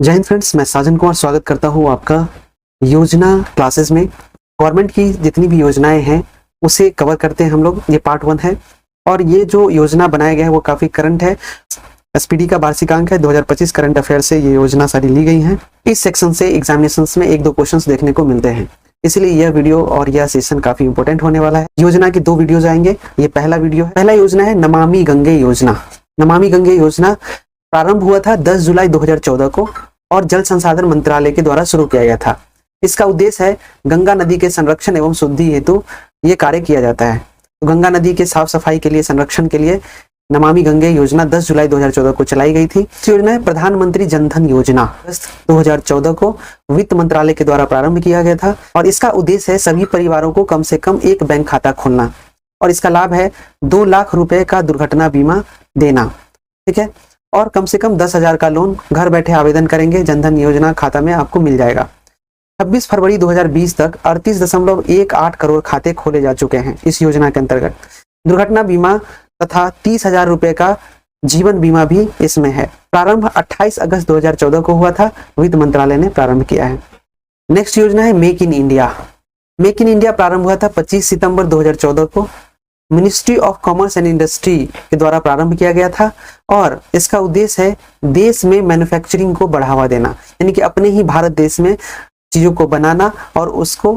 जय हिंद फ्रेंड्स, मैं साजन कुमार स्वागत करता हूँ आपका योजना क्लासेस में। गवर्नमेंट की जितनी भी योजनाएं हैं उसे कवर करते हैं हम लोग। ये पार्ट 1 है और ये जो योजना बनाया गया है वो काफ़ी करंट है। एसपीडी का वार्षिकांक है 2025 करंट अफेयर से ये योजना सारी ली गई हैं। इस सेक्शन से एग्जामिनेशंस में 1-2 क्वेश्चंस देखने को मिलते हैं, इसलिए यह वीडियो और यह सेशन काफी इंपॉर्टेंट होने वाला है। योजना के 2 वीडियोज आएंगे। ये पहला वीडियो है। पहला योजना है नमामि गंगे योजना। नमामि गंगे योजना प्रारंभ हुआ था 10 जुलाई 2014 को और जल संसाधन मंत्रालय के द्वारा शुरू किया गया था। इसका उद्देश्य है गंगा नदी के संरक्षण एवं शुद्धि हेतु ये कार्य किया जाता है। तो गंगा नदी के साफ सफाई के लिए, संरक्षण के लिए नमामि गंगे योजना 10 जुलाई 2014 को चलाई गई थी। इस योजना है प्रधानमंत्री जनधन योजना। 2014 को वित्त मंत्रालय के द्वारा प्रारंभ किया गया था और इसका उद्देश्य है सभी परिवारों को कम से कम एक बैंक खाता खोलना और इसका लाभ है 2 लाख रुपए का दुर्घटना बीमा देना। ठीक है, और कम से कम 10,000 का लोन घर बैठे आवेदन करेंगे जनधन योजना खाता में आपको मिल जाएगा। 26 फरवरी 2020 तक 38.18 करोड़ खाते खोले जा चुके हैं इस योजना के अंतर्गत। दुर्घटना बीमा तथा 30,000 रुपए का जीवन बीमा भी इसमें है। प्रारंभ 28 अगस्त 2014 को हुआ था, वित्त मंत्रालय ने प्रारंभ किया है। नेक्स्ट योजना है make in India. Make in India प्रारंभ हुआ था 25 सितंबर 2014 को। Ministry of commerce and industry के द्वारा प्रारंभ किया गया था और इसका उद्देश्य है देश में मैन्युफैक्चरिंग को बढ़ावा देना, यानी कि अपने ही भारत देश में चीजों को बनाना और उसको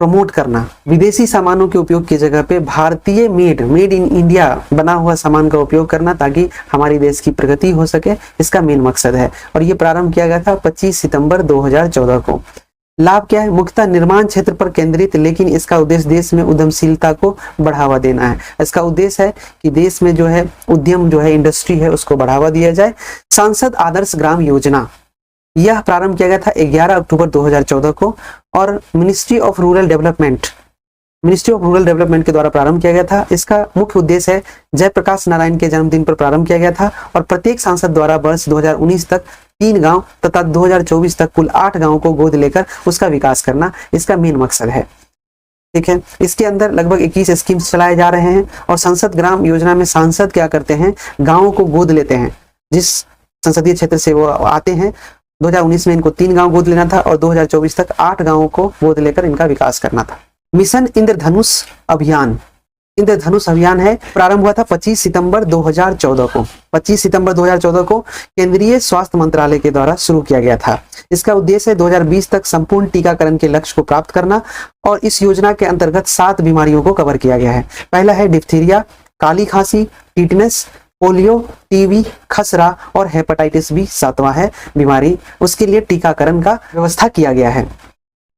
प्रमोट करना। विदेशी सामानों के उपयोग की जगह पे भारतीय मेड इन इंडिया बना हुआ सामान का उपयोग करना ताकि हमारी देश की प्रगति हो सके, इसका मेन मकसद है। और ये प्रारंभ किया गया था 25 सितंबर 2014 को। लाभ क्या है? मुख्यतः निर्माण क्षेत्र पर केंद्रित, लेकिन इसका उद्देश्य देश में उद्यमशीलता को बढ़ावा देना है। इसका उद्देश्य है कि देश में जो है उद्यम जो है, इंडस्ट्री है, उसको बढ़ावा दिया जाए। सांसद आदर्श ग्राम योजना, यह प्रारंभ किया गया था 11 अक्टूबर 2014 को और मिनिस्ट्री ऑफ रूरल डेवलपमेंट के द्वारा प्रारंभ किया गया था। इसका मुख्य उद्देश्य है जयप्रकाश नारायण के जन्मदिन पर प्रारंभ किया गया था और प्रत्येक सांसद द्वारा वर्ष 2019 तक 3 गांव तथा 2024 तक कुल 8 गांवों को गोद लेकर उसका विकास करना इसका मेन मकसद है। ठीक है, इसके अंदर लगभग 21 स्कीम्स चलाए जा रहे हैं और संसद ग्राम योजना में सांसद क्या करते हैं, गांवों को गोद लेते हैं। जिस संसदीय क्षेत्र से वो आते हैं, 2019 में इनको 3 गांव गोद लेना था और 2024 तक 8 गांवों को गोद लेकर इनका विकास करना था। मिशन इंद्रधनुष अभियान। इंद्रधनुष अभियान है, प्रारंभ हुआ था 25 सितंबर 2014 को। 25 सितंबर 2014 को केंद्रीय स्वास्थ्य मंत्रालय के द्वारा शुरू किया गया था। इसका उद्देश्य है 2020 तक संपूर्ण टीकाकरण के लक्ष्य को प्राप्त करना और इस योजना के अंतर्गत 7 बीमारियों को कवर किया गया है। पहला है डिप्थीरिया, काली खांसी, टिटनेस, पोलियो, टीबी, खसरा और हेपेटाइटिस बी 7वां है बीमारी। उसके लिए टीकाकरण का व्यवस्था किया गया है।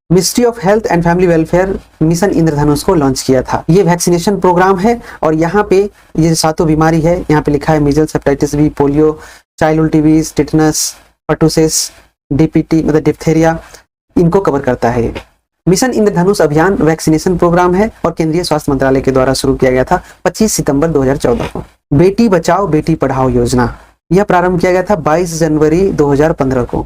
Ministry of health and family welfare mission Indradhanush को लॉन्च किया था। ये वैक्सीनेशन प्रोग्राम है और यहाँ पे ये 7 बीमारी है, यहाँ पे लिखा है measles, hepatitis B, polio, childhood TB, tetanus, pertussis, DPT मतलब डिप्थेरिया, इनको कवर करता है। मिशन इंद्रधनुष अभियान वैक्सीनेशन प्रोग्राम है और केंद्रीय स्वास्थ्य मंत्रालय के द्वारा शुरू किया गया था 25 सितंबर 2014 को। बेटी बचाओ बेटी पढ़ाओ योजना, यह प्रारंभ किया गया था 22 जनवरी 2015 को।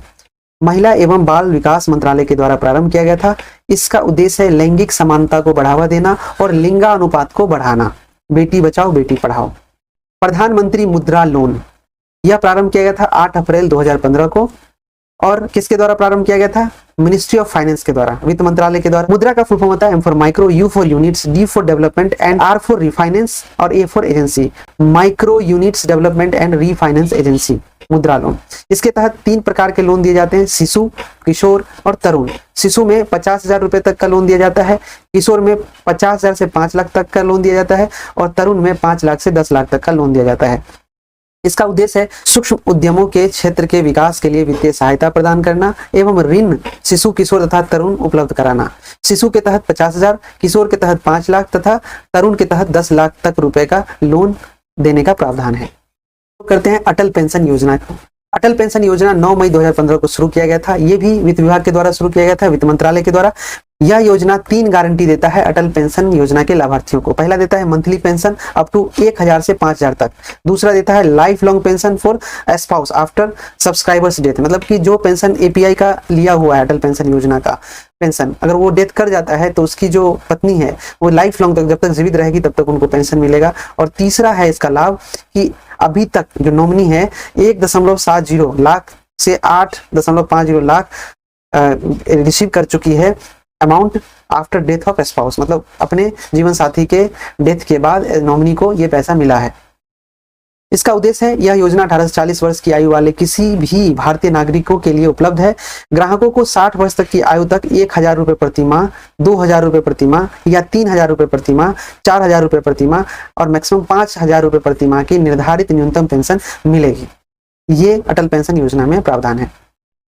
महिला एवं बाल विकास मंत्रालय के द्वारा प्रारंभ किया गया था। इसका उद्देश्य है लैंगिक समानता को बढ़ावा देना और लिंगानुपात को बढ़ाना। बेटी बचाओ बेटी पढ़ाओ। प्रधानमंत्री मुद्रा लोन, यह प्रारंभ किया गया था 8 अप्रैल 2015 को और किसके द्वारा प्रारंभ किया गया था? मिनिस्ट्री ऑफ फाइनेंस के द्वारा, वित्त मंत्रालय के द्वारा। मुद्रा का फुल फॉर्म होता है M for micro, U for units, D for development and R for refinance और A for agency. Micro units development and refinance agency, Mudra loan. इसके तहत 3 प्रकार के लोन दिए जाते हैं, शिशु, किशोर और तरुण। शिशु में 50,000 रुपए तक का लोन दिया जाता है, किशोर में 50,000 से 5 लाख तक का लोन दिया जाता है और तरुण में 5 लाख से 10 लाख तक का लोन दिया जाता है। इसका उद्देश्य है सूक्ष्म उद्यमों के क्षेत्र के विकास के लिए वित्तीय सहायता प्रदान करना एवं ऋण शिशु, किशोर तथा तरुण उपलब्ध कराना। शिशु के तहत 50,000, किशोर के तहत 5 लाख तथा तरुण के तहत 10 लाख तक रुपए का लोन देने का प्रावधान है। तो करते हैं अटल पेंशन योजना को। अटल पेंशन योजना 9 मई 2015 को शुरू किया गया था। ये भी वित्त विभाग के द्वारा शुरू किया गया था, वित्त मंत्रालय के द्वारा। यह योजना 3 गारंटी देता है अटल पेंशन योजना के लाभार्थियों को। पहला देता है मंथली पेंशन अप टू 1,000 से 5,000 तक। दूसरा देता है life long pension for spouse after subscribers death, मतलब कि जो पेंशन एपीआई का लिया हुआ है अटल पेंशन योजना का पेंशन, अगर वो डेथ कर जाता है तो उसकी जो पत्नी है वो लाइफ लॉन्ग तक, जब तक जीवित रहेगी तब तक उनको पेंशन मिलेगा। और तीसरा है इसका लाभ कि अभी तक जो नॉमिनी है 1.70 लाख से 8.50 लाख रिसीव कर चुकी है amount after death of spouse, मतलब अपने जीवन साथी के डेथ के बाद नॉमिनी को ये पैसा मिला है। इसका उद्देश्य है, यह योजना 18 से 40 वर्ष की आयु वाले किसी भी भारतीय नागरिकों के लिए उपलब्ध है। ग्राहकों को 60 वर्ष तक की आयु तक 1,000 रुपये प्रति माह, 2,000 रुपये प्रति माह या 3,000 रुपये प्रति माह, 4,000 रुपये प्रति माह और मैक्सिमम 5,000 रुपये प्रति माह की निर्धारित न्यूनतम पेंशन मिलेगी। ये अटल पेंशन योजना में प्रावधान है।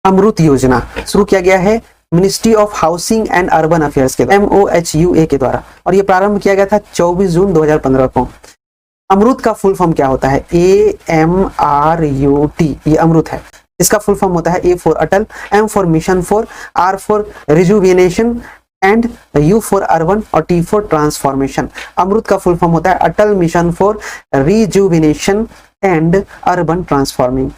अमृत योजना शुरू किया गया है ministry of housing and urban affairs के MOHUA के द्वारा, और ये प्रारंभ किया गया था 24 जून 2015 को। अमृत का फुल फॉर्म क्या होता है? AMRUT, ये अमृत है। इसका फुल फॉर्म होता है A for Atal, M for mission for, R for rejuvenation and U for urban और T फॉर ट्रांसफॉर्मेशन। अमृत का फुल फॉर्म होता है Atal mission for rejuvenation and urban transforming.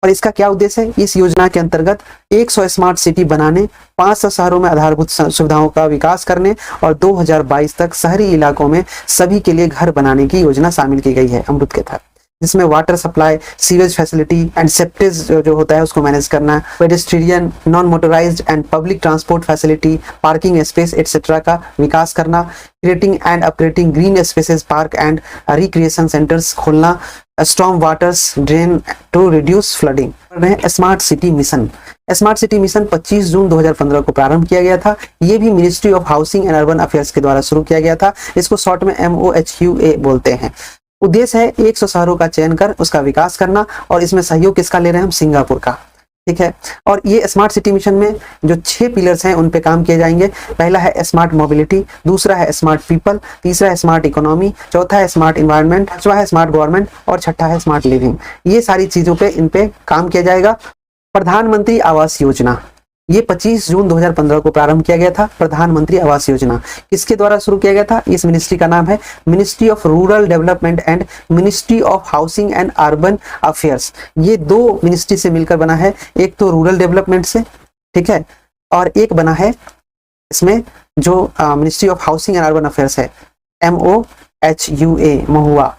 और इसका क्या उद्देश्य है? इस योजना के अंतर्गत 100 स्मार्ट सिटी बनाने, 500 शहरों में आधारभूत सुविधाओं का विकास करने और 2022 तक शहरी इलाकों में सभी के लिए घर बनाने की योजना शामिल की गई है अमृत के तहत, जिसमें water supply, sewage facility and septage जो होता है उसको मैनेज करना, pedestrian, non motorized and public transport facility, parking space etcetera का विकास करना, creating and upgrading green spaces, park and recreation centres खोलना, storm waters drain to reduce flooding. Smart city mission. Smart city mission 25 जून 2015 को प्रारंभ किया गया था। ये भी ministry of housing and urban affairs के द्वारा शुरू किया गया था। इसको शॉर्ट में MOHUA बोलते हैं। उद्देश्य है 100 शहरों का चयन कर उसका विकास करना, और इसमें सहयोग किसका ले रहे हैं हम? सिंगापुर का। ठीक है। और ये स्मार्ट सिटी मिशन में जो 6 पिलर्स हैं उन पे काम किए जाएंगे। पहला है स्मार्ट मोबिलिटी, दूसरा है स्मार्ट पीपल, तीसरा है स्मार्ट इकोनॉमी, चौथा है स्मार्ट इन्वायरमेंट, पांचवा है स्मार्ट गवर्नमेंट और छठा है स्मार्ट लिविंग। ये सारी चीजों पे इन पे काम किया जाएगा। प्रधानमंत्री आवास योजना, ये 25 जून 2015 को प्रारंभ किया गया था। प्रधानमंत्री आवास योजना किसके द्वारा शुरू किया गया था? इस मिनिस्ट्री का नाम है ministry of rural development and ministry of housing and urban affairs. ये 2 मिनिस्ट्री से मिलकर बना है। एक तो रूरल डेवलपमेंट से, ठीक है, और एक बना है इसमें जो ministry of housing and urban affairs है, MOHUA, महुआ।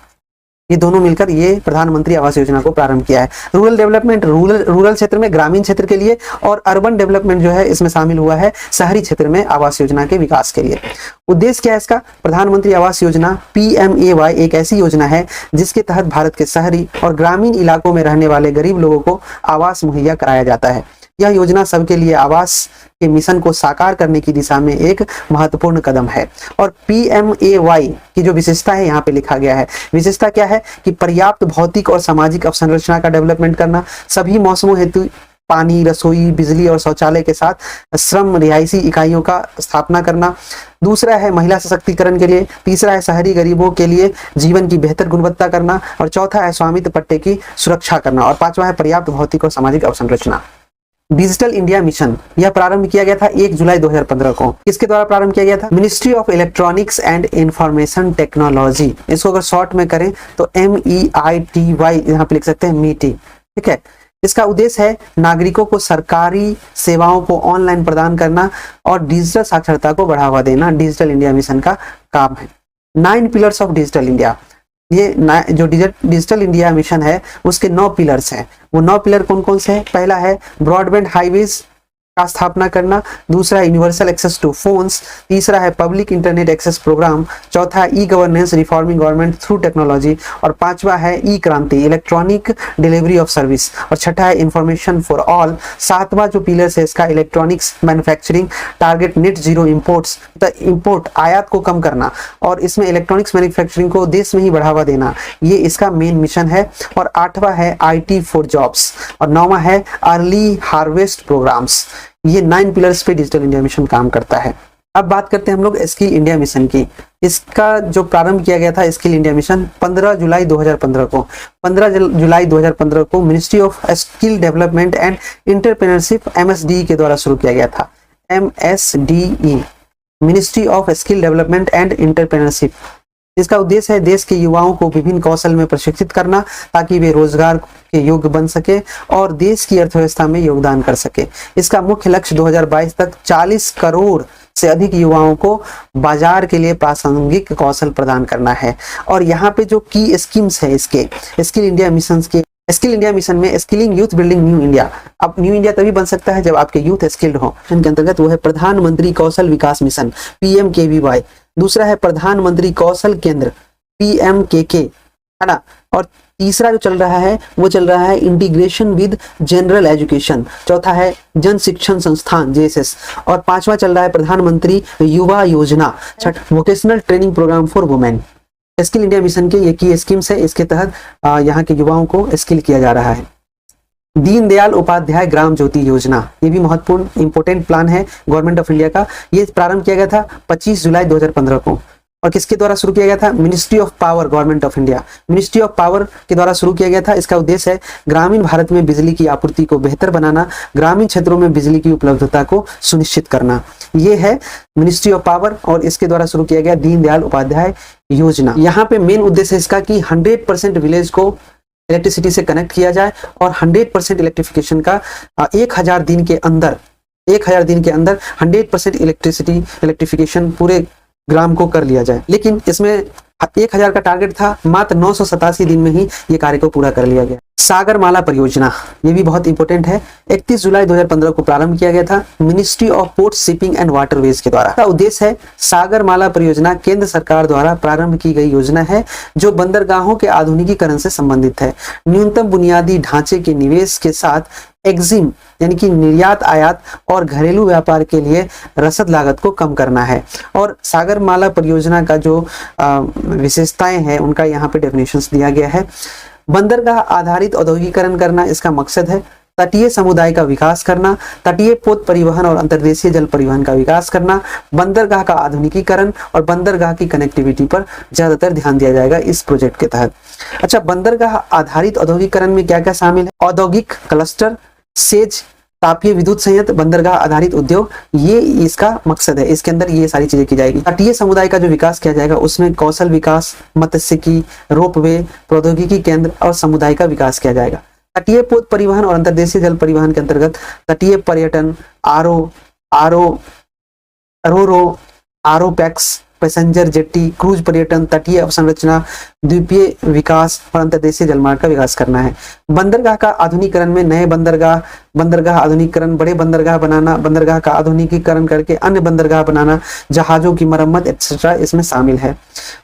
ये दोनों मिलकर ये प्रधानमंत्री आवास योजना को प्रारंभ किया है। रूरल डेवलपमेंट रूरल क्षेत्र में, ग्रामीण क्षेत्र के लिए, और अर्बन डेवलपमेंट जो है इसमें शामिल हुआ है शहरी क्षेत्र में आवास योजना के विकास के लिए। उद्देश्य क्या है इसका? प्रधानमंत्री आवास योजना PMAY एक ऐसी योजना है जिसके तहत भारत के शहरी और ग्रामीण इलाकों में रहने वाले गरीब लोगों को आवास मुहैया कराया जाता है। यह योजना सबके लिए आवास के मिशन को साकार करने की दिशा में एक महत्वपूर्ण कदम है। और PMAY की जो विशेषता है यहाँ पे लिखा गया है। विशेषता क्या है? कि पर्याप्त भौतिक और सामाजिक अवसंरचना का डेवलपमेंट करना, सभी मौसमों हेतु पानी, रसोई, बिजली और शौचालय के साथ श्रम रिहायशी इकाइयों का स्थापना करना। दूसरा है महिला सशक्तिकरण के लिए, तीसरा है शहरी गरीबों के लिए जीवन की बेहतर गुणवत्ता करना, और चौथा है स्वामित्व पट्टे की सुरक्षा करना, और पांचवा है पर्याप्त भौतिक और सामाजिक अवसंरचना। डिजिटल इंडिया मिशन यह प्रारंभ किया गया था 1 जुलाई 2015 को। किसके द्वारा प्रारंभ किया गया था? Ministry of electronics and information technology. इसको अगर शॉर्ट में करें तो MEITY यहाँ पे लिख सकते हैं, MITI। ठीक है। इसका उद्देश्य है नागरिकों को सरकारी सेवाओं को ऑनलाइन प्रदान करना और डिजिटल साक्षरता को बढ़ावा देना। डिजिटल इंडिया मिशन का काम है। 9 पिलर्स ऑफ डिजिटल इंडिया, ये जो डिजिटल इंडिया मिशन है उसके 9 पिलर्स हैं। वो 9 पिलर कौन कौन से हैं? पहला है ब्रॉडबैंड हाईवेज का स्थापना करना, दूसरा है यूनिवर्सल एक्सेस टू फोन्स, तीसरा है पब्लिक इंटरनेट एक्सेस प्रोग्राम, चौथा है e governance reforming government through technology, और पांचवा है ई क्रांति इलेक्ट्रॉनिक डिलीवरी ऑफ सर्विस, और छठा है इंफॉर्मेशन फॉर ऑल। सातवां जो पिलर है इसका electronics manufacturing, target net zero imports, import आयात को कम करना, और इसमें इलेक्ट्रॉनिक्स मैन्युफैक्चरिंग को देश में ही बढ़ावा देना, ये इसका मेन मिशन है। और आठवां है IT फॉर जॉब्स, और नौवां है अर्ली हार्वेस्ट प्रोग्राम्स। ये 9 पिलर्स पे डिजिटल इंडिया मिशन काम करता है। अब बात करते हैं हम लोग स्किल इंडिया मिशन की। इसका जो प्रारंभ किया गया था स्किल इंडिया मिशन 15 जुलाई 2015 को। 15 जुलाई 2015 को ministry of skill development and entrepreneurship MSDE के द्वारा शुरू किया गया था। MSDE, ministry of skill development and entrepreneurship. इसका उद्देश्य है देश के युवाओं को विभिन्न कौशल में प्रशिक्षित करना ताकि वे रोजगार के योग्य बन सके और देश की अर्थव्यवस्था में योगदान कर सके। इसका मुख्य लक्ष्य 2022 तक 40 करोड़ से अधिक युवाओं को बाजार के लिए प्रासंगिक कौशल प्रदान करना है। और यहाँ पे जो की स्कीम्स है इसके स्किल इंडिया मिशन के स्किल इंडिया मिशन में skilling youth building new India. अब न्यू इंडिया तभी बन सकता है जब आपके यूथ स्किल्ड हो। के अंतर्गत वो है प्रधानमंत्री कौशल विकास मिशन PMKVY, दूसरा है प्रधानमंत्री कौशल केंद्र PMKK, है ना। और तीसरा जो चल रहा है वो चल रहा है इंटीग्रेशन विद जनरल एजुकेशन, चौथा है जन शिक्षण संस्थान JSS, और पांचवा चल रहा है प्रधानमंत्री युवा योजना, छठ vocational training programme for women. Skill India mission के ये की स्कीम्स है, इसके तहत यहाँ के युवाओं को स्किल किया जा रहा है। दीनदयाल उपाध्याय ग्राम ज्योति योजना, ये भी महत्वपूर्ण इंपोर्टेंट प्लान है गवर्नमेंट ऑफ इंडिया का। ये प्रारंभ किया गया था 25 जुलाई 2015 को, और किसके द्वारा शुरू किया गया था? Ministry of power, government of India, ministry of power के द्वारा शुरू किया गया था। इसका उद्देश्य है ग्रामीण भारत में बिजली की आपूर्ति को बेहतर बनाना, ग्रामीण क्षेत्रों में बिजली की उपलब्धता को सुनिश्चित करना। ये है मिनिस्ट्री ऑफ पावर, और इसके द्वारा शुरू किया गया दीनदयाल उपाध्याय योजना। यहाँ पे मेन उद्देश्य इसका कि 100% विलेज को इलेक्ट्रिसिटी से कनेक्ट किया जाए, और 100% इलेक्ट्रिफिकेशन का 1000 दिन के अंदर 100% इलेक्ट्रिफिकेशन पूरे ग्राम को कर लिया जाए। लेकिन इसमें 1000 का टारगेट था, मात्र 987 दिन में ही ये कार्य को पूरा कर लिया गया। सागरमाला परियोजना, ये भी बहुत इंपॉर्टेंट है। 31 जुलाई 2015 को प्रारंभ किया गया था ministry of port shipping and waterways के द्वारा। इसका उद्देश्य है सागरमाला परियोजना केंद्र सरकार द्वारा प्रारंभ की गई योजना है जो बंदरगाहों के आधुनिकीकरण से संबंधित है। न्यूनतम बुनियादी ढांचे के निवेश के साथ एक्जिम यानी कि निर्यात आयात और घरेलू व्यापार के लिए रसद लागत को कम करना है। और सागरमाला परियोजना का जो विशेषताएं हैं उनका यहाँ पे डेफिनेशंस दिया गया है। बंदरगाह आधारित औद्योगिकरण करना इसका मकसद है। तटीय समुदाय का विकास करना, तटीय पोत परिवहन और अंतर्देशीय जल परिवहन का विकास करना, बंदरगाह का आधुनिकीकरण और बंदरगाह की कनेक्टिविटी पर ज्यादातर ध्यान दिया जाएगा इस प्रोजेक्ट के तहत। अच्छा, बंदरगाह आधारित औद्योगिकरण में क्या क्या शामिल है? औद्योगिक क्लस्टर, सेज, तापीय विद्युत संयंत्र, बंदरगाह आधारित उद्योग, ये इसका मकसद है। इसके अंदर ये सारी चीजें की जाएगी। तटीय समुदाय का जो विकास किया जाएगा उसमें कौशल विकास, मत्स्यिकी, रोपवे, प्रौद्योगिकी केंद्र और समुदाय का विकास किया जाएगा। तटीय पोत परिवहन और अंतर्देशीय जल परिवहन के अंतर्गत तटीय पर्यटन, आरो पैक्स, पैसेंजर जेट्टी, क्रूज पर्यटन, तटीय अवसंरचना, द्वीपीय विकास और अंतर्देशीय जलमार्ग का विकास करना है। बंदरगाह का आधुनिकीकरण में नए बंदरगाह आधुनिकीकरण, बड़े बंदरगाह बनाना, बंदरगाह का आधुनिकीकरण करके अन्य बंदरगाह बनाना, जहाजों की मरम्मत एक्सेट्रा इसमें शामिल है।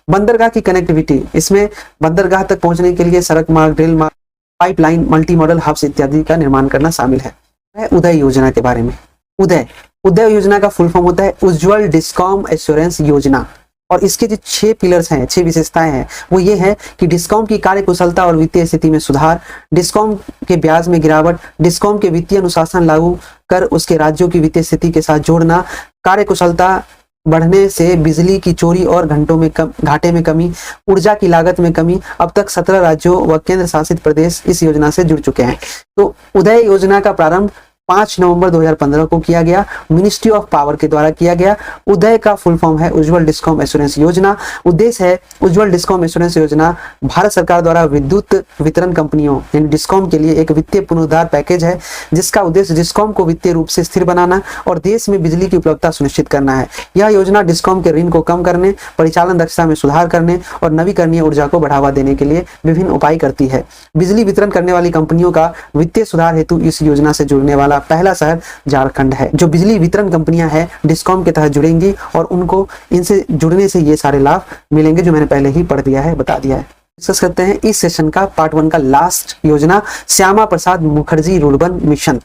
बंदरगाह की कनेक्टिविटी, इसमें बंदरगाह तक पहुंचने के लिए सड़क मार्ग, रेल मार्ग, पाइपलाइन, मल्टी मॉडल हब्स इत्यादि का निर्माण करना शामिल है। उदय योजना के बारे में, उदय योजना का फुल फॉर्म होता है उज्जवल डिस्कॉम एश्योरेंस योजना। और इसके जो 6 पिलर्स हैं, 6 विशेषताएं हैं, वो ये है कि डिस्कॉम की कार्य कुशलता और वित्तीय स्थिति में सुधार, डिस्कॉम के ब्याज में गिरावट, डिस्कॉम के वित्तीय अनुशासन लागू कर उसके राज्यों की वित्तीय स्थिति के साथ जोड़ना, कार्य कुशलता बढ़ने से बिजली की चोरी और घाटे में कमी, ऊर्जा की लागत में कमी। अब तक 17 राज्यों व केंद्र शासित प्रदेश इस योजना से जुड़ चुके हैं। तो उदय योजना का प्रारंभ 5 नवंबर 2015 को किया गया, मिनिस्ट्री ऑफ पावर के द्वारा किया गया। उदय का फुल फॉर्म है उज्जवल डिस्कॉम एश्योरेंस योजना। उद्देश्य है उज्जवल डिस्कॉम एश्योरेंस योजना भारत सरकार द्वारा विद्युत वितरण कंपनियों यानी डिस्कॉम के लिए एक वित्तीय पुनरुद्धार पैकेज है, जिसका उद्देश्य डिस्कॉम को वित्तीय रूप से स्थिर बनाना और देश में बिजली की उपलब्धता सुनिश्चित करना है। यह योजना डिस्कॉम के ऋण को कम करने, परिचालन दक्षता में सुधार करने और नवीकरणीय ऊर्जा को बढ़ावा देने के लिए विभिन्न उपाय करती है। बिजली वितरण करने वाली कंपनियों का वित्तीय सुधार हेतु इस योजना से जुड़ने वाला पहला शहर झारखंड है। जो बिजली वितरण कंपनियां हैं डिस्कॉम के तहत जुड़ेंगी और उनको इनसे जुड़ने से ये सारे लाभ मिलेंगे जो मैंने पहले ही पढ़ दिया है, बता दिया है। डिस्कस करते हैं इस सेशन का पार्ट 1 का लास्ट योजना, श्यामा प्रसाद मुखर्जी रुर्बन मिशन।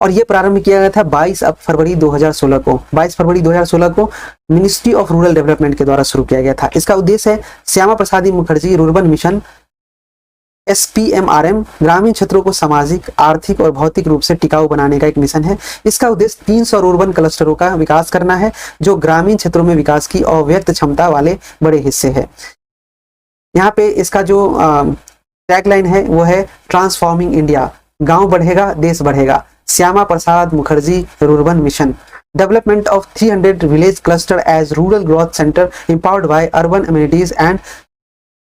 और ये प्रारंभ किया गया था 22 फरवरी 2016 को। 22 फरवरी 2016 को मिनिस्ट्री ऑफ रूरल डेवलपमेंट के द्वारा शुरू किया गया था। इसका उद्देश्य है Shyama Prasad Mukherjee rurban mission SPMRM ग्रामीण क्षेत्रों को सामाजिक, आर्थिक और भौतिक रूप से टिकाऊ बनाने का एक मिशन है। इसका उद्देश्य 300 रूर्बन क्लस्टरों का विकास करना है जो ग्रामीण क्षेत्रों में विकास की अव्यक्त क्षमता वाले बड़े हिस्से है। यहाँ पे इसका जो टैगलाइन है वो है ट्रांसफॉर्मिंग इंडिया, गांव बढ़ेगा देश बढ़ेगा। Shyama Prasad Mukherjee rurban mission, development of 300 village cluster as rural growth centre empowered by urban amenities and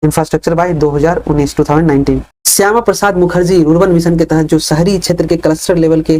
infrastructure by 2019। Shyama Prasad Mukherjee rurban mission के तहत जो शहरी क्षेत्र के क्लस्टर लेवल के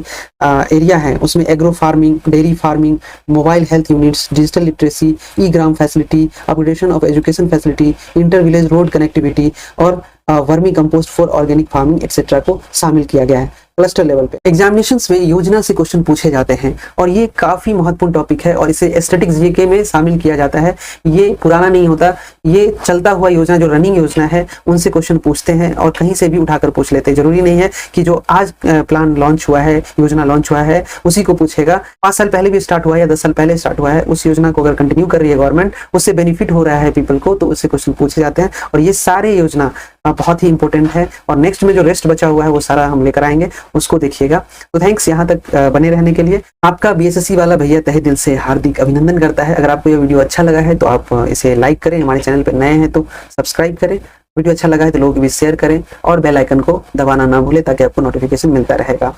एरिया है, उसमें agro farming, dairy farming, mobile health units, digital literacy, e ग्राम facility, upgradation of education facility, inter village road connectivity और vermi compost for organic farming etcetera को शामिल किया गया है क्लस्टर लेवल पे। एग्जामिनेशंस में योजना से क्वेश्चन पूछे जाते हैं और ये काफी महत्वपूर्ण टॉपिक है और इसे स्टैटिक्स जीके में शामिल किया जाता है। ये पुराना नहीं होता, ये चलता हुआ योजना, जो रनिंग योजना है उनसे क्वेश्चन पूछते हैं और कहीं से भी उठाकर पूछ लेते हैं। जरूरी नहीं है कि जो आज प्लान लॉन्च हुआ है, योजना लॉन्च हुआ है, उसी को पूछेगा। 5 साल पहले भी स्टार्ट हुआ है या 10 साल पहले स्टार्ट हुआ है, उस योजना को अगर कंटिन्यू कर रही है गवर्नमेंट, उससे बेनिफिट हो रहा है पीपल को, तो उससे क्वेश्चन पूछे जाते हैं। और ये सारे योजना बहुत ही इंपॉर्टेंट है और नेक्स्ट में जो रेस्ट बचा हुआ है वो सारा हम लेकर आएंगे, उसको देखिएगा। तो थैंक्स यहाँ तक बने रहने के लिए। आपका बीएसएससी वाला भैया तहे दिल से हार्दिक अभिनंदन करता है। अगर आपको ये वीडियो अच्छा लगा है तो आप इसे लाइक करें, हमारे चैनल पर नए हैं तो सब्सक्राइब करें, वीडियो अच्छा लगा है तो लोग भी शेयर करें और बेल आइकन को दबाना ना भूलें ताकि आपको नोटिफिकेशन मिलता रहेगा।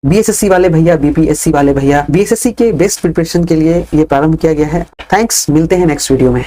बीएसएससी वाले भैया, बीपीएससी वाले भैया, बीएसएससी के बेस्ट प्रिपरेशन के लिए ये प्रारंभ किया गया है। थैंक्स, मिलते हैं नेक्स्ट वीडियो में।